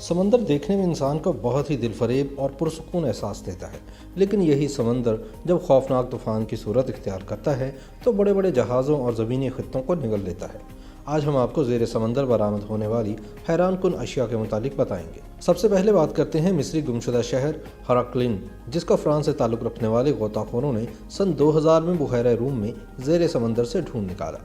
समंदर देखने में इंसान को बहुत ही दिलफरेब और पुरसुकून एहसास देता है, लेकिन यही समंदर जब खौफनाक तूफान की सूरत इख्तियार करता है तो बड़े बड़े जहाज़ों और ज़मीनी खित्तों को निगल लेता है। आज हम आपको ज़ेरे समंदर बरामद होने वाली हैरान कुन अशिया के मुतालिक बताएंगे। सबसे पहले बात करते हैं मिस्री गुमशुदा शहर हराक्लिन, जिसका फ्रांस से ताल्लुक़ रखने वाले गोताखोरों ने सन 2000 में बुहैरा रूम में ज़ेरे समंदर से ढूंढ निकाला।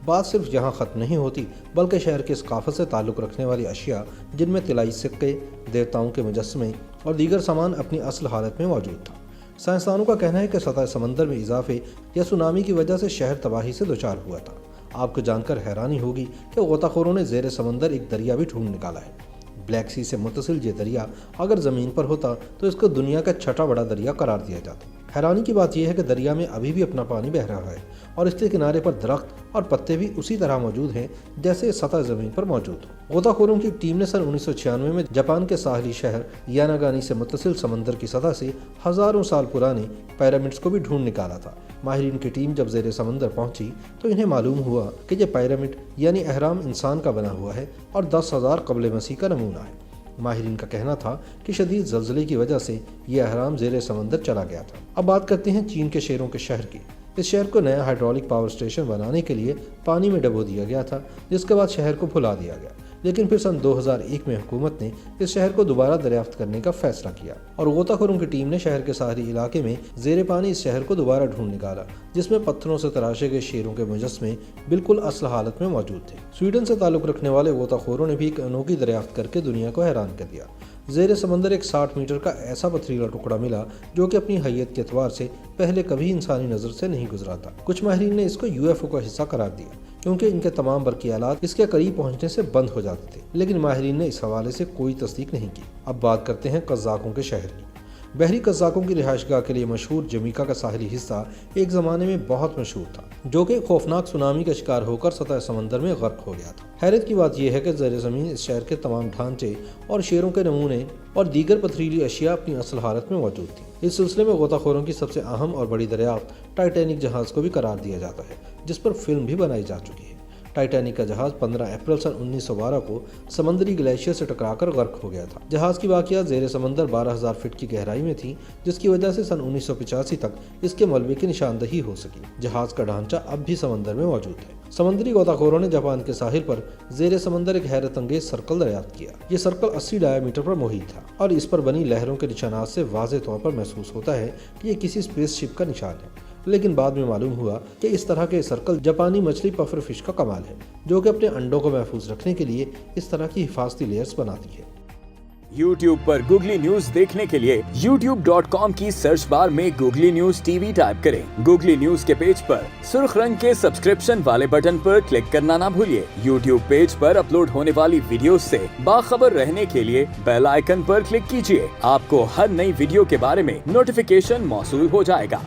बात सिर्फ यहाँ ख़त्म नहीं होती, बल्कि शहर के सकाफ़त से ताल्लुक़ रखने वाली अशिया, जिनमें तिलाई सिक्के, देवताओं के मुजस्समे और दीगर सामान अपनी असल हालत में मौजूद था। साइंसदानों का कहना है कि सतह समंदर में इजाफे या सुनामी की वजह से शहर तबाही से दुचार हुआ था। आपको जानकर हैरानी होगी कि गोताखोरों ने ज़ेरे समंदर एक दरिया भी ढूंढ निकाला है। ब्लैक सी से मुत्तसिल ये दरिया अगर ज़मीन पर होता तो इसको दुनिया का छठा बड़ा दरिया करार दिया जाता। हैरानी की बात यह है कि दरिया में अभी भी अपना पानी बह रहा है और इसके किनारे पर दरख्त और पत्ते भी उसी तरह मौजूद हैं जैसे सतह ज़मीन पर मौजूद हो। गोताखोरों की टीम ने सन 1996 में जापान के साहली शहर यानागानी से मुत्तसिल समंदर की सतह से हज़ारों साल पुराने पिरामिड्स को भी ढूंढ निकाला था। माहिरीन की टीम जब ज़ेरे समंदर पहुंची तो इन्हें मालूम हुआ कि यह पिरामिड यानी अहराम इंसान का बना हुआ है और 10,000 क़ब्ल मसीह का नमूना है। माहिरीन का कहना था कि शदीद ज़लज़ले की वजह से यह अहराम ज़ेरे समंदर चला गया था। अब बात करते हैं चीन के शेरों के शहर की। इस शहर को नया हाइड्रोलिक पावर स्टेशन बनाने के लिए पानी में डबो दिया गया था, जिसके बाद शहर को भुला दिया गया। लेकिन फिर सन 2001 में हुकूमत ने इस शहर को दोबारा दरियाफ्त करने का फैसला किया और गोताखोरों की टीम ने शहर के साहरी इलाके में ज़ेरे पानी इस शहर को दोबारा ढूंढ निकाला, जिसमें पत्थरों से तराशे गए शेरों के मुजस्समे बिल्कुल असल हालत में मौजूद थे। स्वीडन से ताल्लुक़ रखने वाले गोताखोरों ने भी एक अनोखी दरियाफ्त करके दुनिया को हैरान कर दिया। ज़ेरे समंदर एक 60 मीटर का ऐसा पथरीला टुकड़ा मिला जो कि अपनी हैयत के एतबार से पहले कभी इंसानी नज़र से नहीं गुजरा था। कुछ माहिरीन ने इसको UFO का हिस्सा करार दिया, क्योंकि इनके तमाम बरकी आलात इसके करीब पहुंचने से बंद हो जाते थे, लेकिन माहिरीन ने इस हवाले से कोई तस्दीक नहीं की। अब बात करते हैं कज़ाकों के शहर की। बहरी कज़ाकों की रिहाइशगाह के लिए मशहूर जमीका का साहली हिस्सा एक ज़माने में बहुत मशहूर था, जो कि खौफनाक सुनामी का शिकार होकर सतह समंदर में गर्क हो गया था। हैरत की बात यह है कि ज़ेरे ज़मीन इस शहर के तमाम ढांचे और शेरों के नमूने और दीगर पथरीली अशिया अपनी असल हालत में मौजूद थी। इस सिलसिले में गोताखोरों की सबसे अहम और बड़ी दरियाफ्त टाइटैनिक जहाज़ को भी करार दिया जाता है, जिस पर फिल्म भी बनाई जा चुकी है। टाइटैनिक का जहाज़ 15 अप्रैल सन 1912 को समुद्री ग्लेशियर से टकराकर गर्क हो गया था। जहाज़ की वाक़ियात ज़ेरे समंदर 12,000 फीट की गहराई में थी, जिसकी वजह से सन 1985 तक इसके मलबे की निशानदही हो सकी। जहाज़ का ढांचा अब भी समंदर में मौजूद है। समुद्री गोताखोरों ने जापान के साहिल पर ज़ेरे समंदर एक हैरत अंगेज सर्कल दरियाफ्त किया। ये सर्कल 80 डायामीटर पर मुहित था और इस पर बनी लहरों के निशानात से वाज़ेह तौर पर महसूस होता है कि ये किसी स्पेसशिप का निशान है। लेकिन बाद में मालूम हुआ कि इस तरह के सर्कल जापानी मछली पफर फिश का कमाल है, जो कि अपने अंडों को महफूज रखने के लिए इस तरह की हिफाजती लेयर्स बनाती है। YouTube पर Googly न्यूज देखने के लिए youtube.com की सर्च बार में Googly न्यूज TV टाइप करें। Googly न्यूज के पेज पर सुर्ख रंग के सब्सक्रिप्शन वाले बटन पर क्लिक करना ना भूलिए। YouTube पेज पर अपलोड होने वाली वीडियोस से बाखबर रहने के लिए बेल आइकन पर क्लिक कीजिए। आपको हर नई वीडियो के बारे में नोटिफिकेशन मौसूल हो जाएगा।